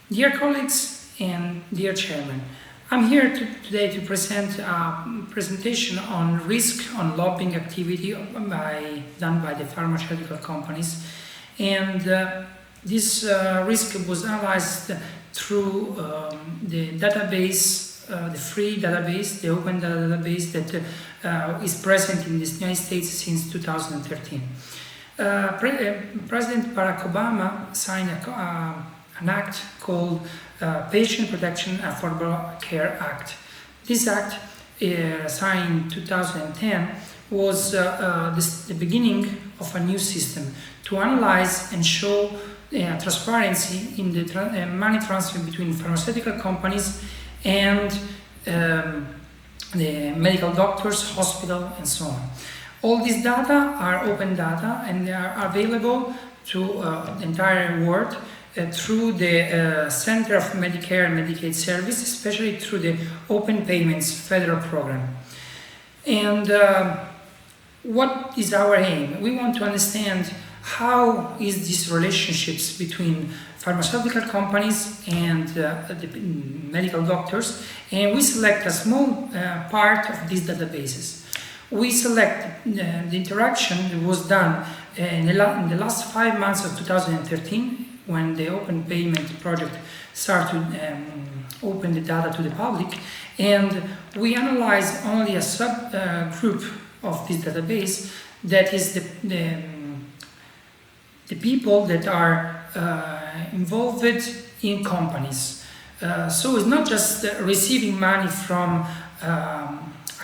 Dear colleagues and dear Chairman, I'm here today to present a presentation on risk on lobbying activity done by the pharmaceutical companies. And this risk was analyzed through the database, the free database, the open database that is present in the United States since 2013. President Barack Obama signed an act called Patient Protection Affordable Care Act. This act, signed in 2010, was the beginning of a new system to analyze and show transparency in the money transfer between pharmaceutical companies and the medical doctors, hospital, and so on. All these data are open data and they are available to the entire world through the Center of Medicare and Medicaid Service, especially through the Open Payments Federal Program. And what is our aim? We want to understand how is these relationships between pharmaceutical companies and the medical doctors, and we select a small part of these databases. We select the interaction that was done in the last 5 months of 2013, when the Open Payment Project started to open the data to the public, and we analyze only a subgroup of this database, that is the people that are involved in companies. So it's not just receiving money from a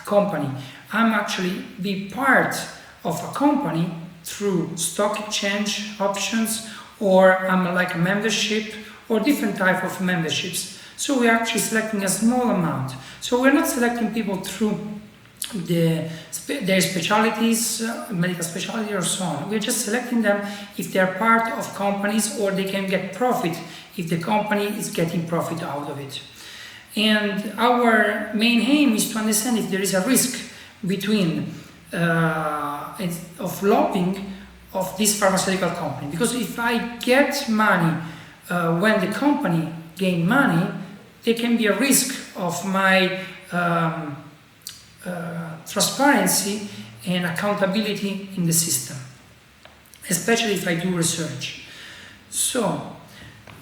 company. I'm actually be part of a company through stock exchange options, or I'm like a membership, or different type of memberships. So we're actually selecting a small amount. So we're not selecting people through their specialties, medical specialty or so on. We're just selecting them if they're part of companies, or they can get profit if the company is getting profit out of it. And our main aim is to understand if there is a risk between of lobbying of this pharmaceutical company. Because if I get money when the company gain money, there can be a risk of my transparency and accountability in the system, especially if I do research. So,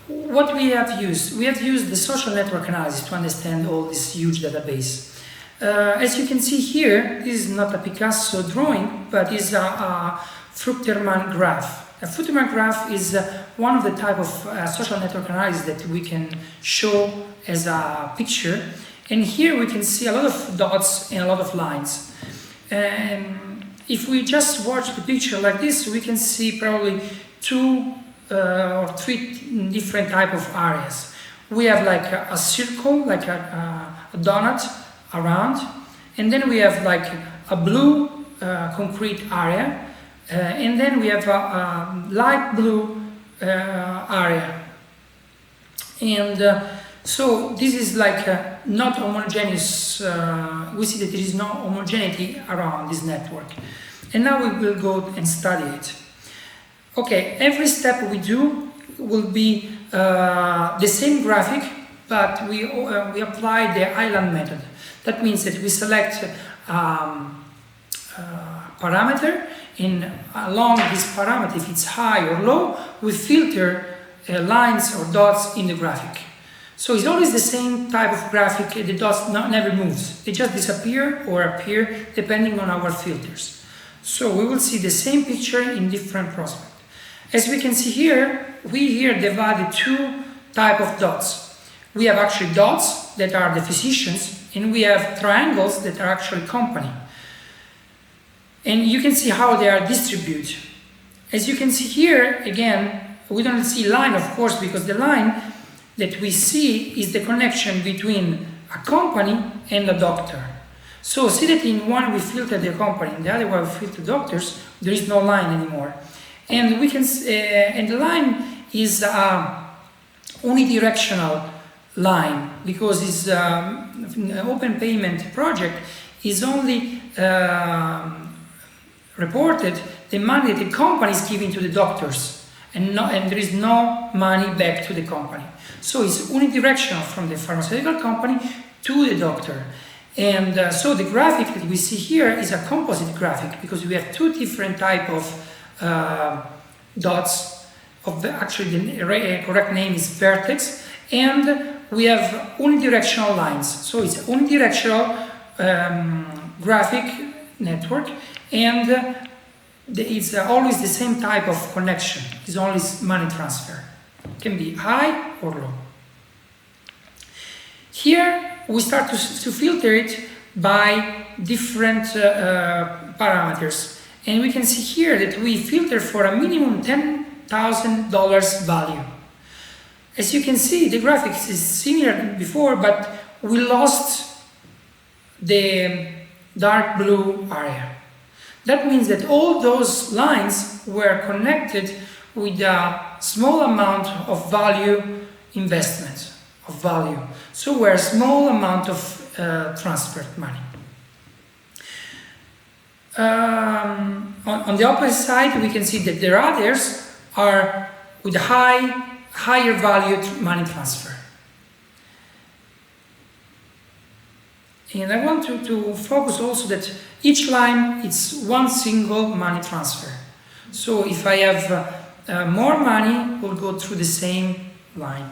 what we have used? We have used the social network analysis to understand all this huge database. As you can see here, this is not a Picasso drawing, but is a Fruchterman graph. A Fruchterman graph is one of the type of social network analysis that we can show as a picture. And here we can see a lot of dots and a lot of lines. And if we just watch the picture like this, we can see probably 2 or 3 different type of areas. We have like a circle, like a donut around, and then we have like a blue concrete area, and then we have a light blue area. And so this is like not homogeneous. We see that there is no homogeneity around this network. And now we will go and study it. Okay, every step we do will be the same graphic, but we apply the island method. That means that we select parameter, and along this parameter, if it's high or low, we filter lines or dots in the graphic. So it's always the same type of graphic, the dots never moves. They just disappear or appear depending on our filters. So we will see the same picture in different prospects. As we can see here, we here divided 2 types of dots. We have actually dots that are the physicians, and we have triangles that are actually company. And you can see how they are distributed. As you can see here, again, we don't see line, of course, because the line that we see is the connection between a company and a doctor. So see that in one we filter the company, in the other one we filter doctors, there is no line anymore. And we can, and the line is unidirectional line, because it's an open payment project is only reported the money that the company is giving to the doctors, and there is no money back to the company. So it's unidirectional from the pharmaceutical company to the doctor. And so the graphic that we see here is a composite graphic, because we have two different type of dots. Actually, the correct name is vertex, and we have unidirectional lines. So it's unidirectional graphic network, and it's always the same type of connection. It's always money transfer. It can be high or low. Here we start to filter it by different parameters, and we can see here that we filter for a minimum $10,000 value. As you can see, the graphics is similar to before, but we lost the dark blue area. That means that all those lines were connected with a small amount of value investment, of value. So we're a small amount of transferred money. On the opposite side, we can see that the others are with higher value money transfer. And I want to focus also that each line is one single money transfer. So if I have more money, we'll go through the same line.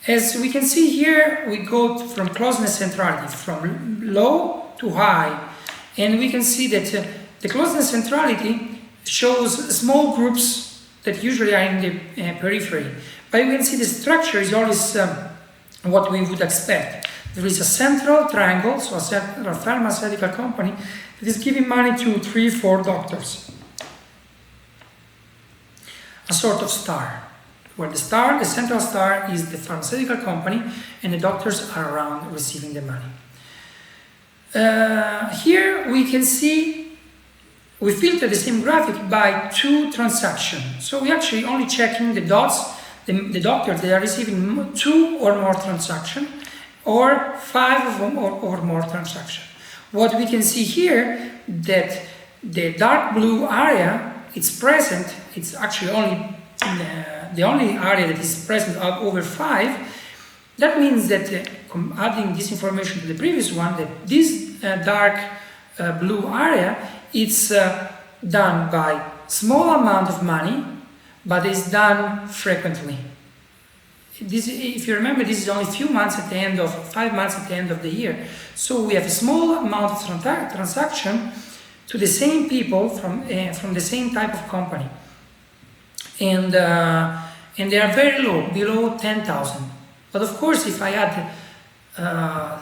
As we can see here, we go from closeness centrality, from low to high. And we can see that the closeness centrality shows small groups that usually are in the periphery. But we can see the structure is always what we would expect. There is a central triangle, so a pharmaceutical company that is giving money to 3 or 4 doctors. A sort of star, where the central star is the pharmaceutical company, and the doctors are around receiving the money. Here we can see we filter the same graphic by 2 transactions. So we actually only checking the dots, the doctors that are receiving 2 or more transactions, or 5 or more transactions. What we can see here, that the dark blue area, it's present, it's actually only the only area that is present over 5. That means that adding this information to the previous one, that this dark blue area, it's done by small amount of money, but it's done frequently. This, if you remember, this is only 5 months at the end of the year. So we have a small amount of transaction to the same people from the same type of company, and they are very low, below 10,000. But of course, if I add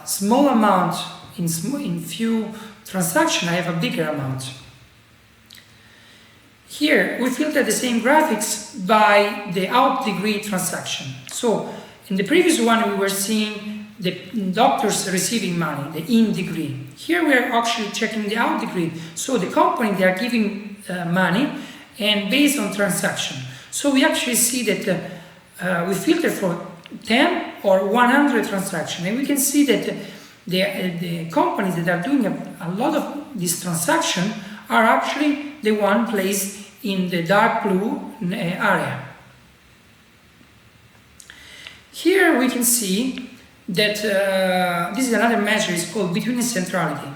small amount in few transactions, I have a bigger amount. Here we filter the same graphics by the out degree transaction. So in the previous one we were seeing the doctors receiving money, the in degree. Here we are actually checking the out degree. So the company, they are giving money, and based on transaction. So we actually see that we filter for 10 or 100 transactions, and we can see that the companies that are doing a lot of this transaction are actually the one placed in the dark blue area. Here we can see that this is another measure, it's called between centrality,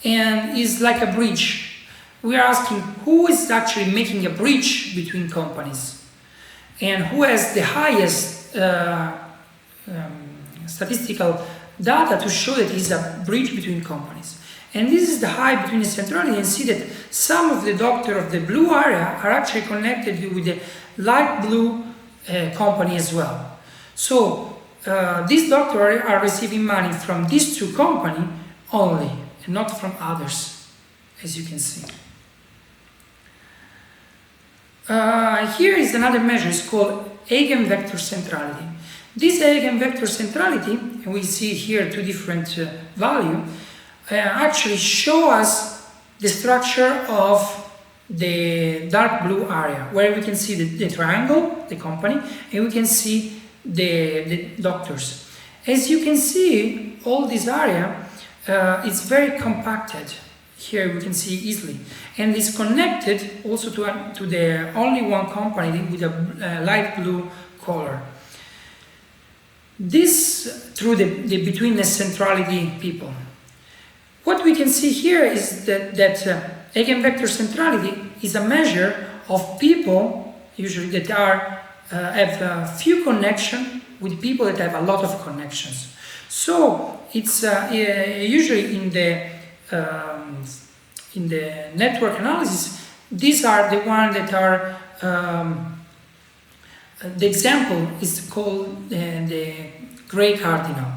and is like a bridge. We are asking who is actually making a bridge between companies, and who has the highest statistical data to show that it is a bridge between companies. And this is the high between centrality, and see that some of the doctors of the blue area are actually connected with the light blue company as well. So these doctors are receiving money from these 2 companies only, and not from others, as you can see. Here is another measure, it's called eigenvector centrality. This eigenvector centrality, and we see here 2 different values, actually show us the structure of the dark blue area, where we can see the triangle, the company, and we can see the doctors. As you can see, all this area is very compacted. Here we can see easily, and it's connected also to the only one company with a light blue color. This through the between the centrality people. What we can see here is that eigenvector centrality is a measure of people usually that have a few connections with people that have a lot of connections. So it's usually in the network analysis, these are the ones that are the example is called the gray cardinal.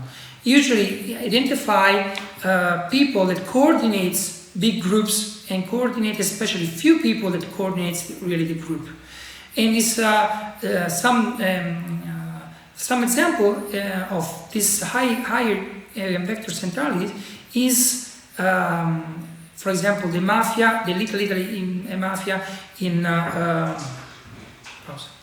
Usually identify people that coordinates big groups and coordinate especially few people that coordinates really the group. And it's some example of this higher vector centrality is, for example, the mafia, the Little Italy mafia in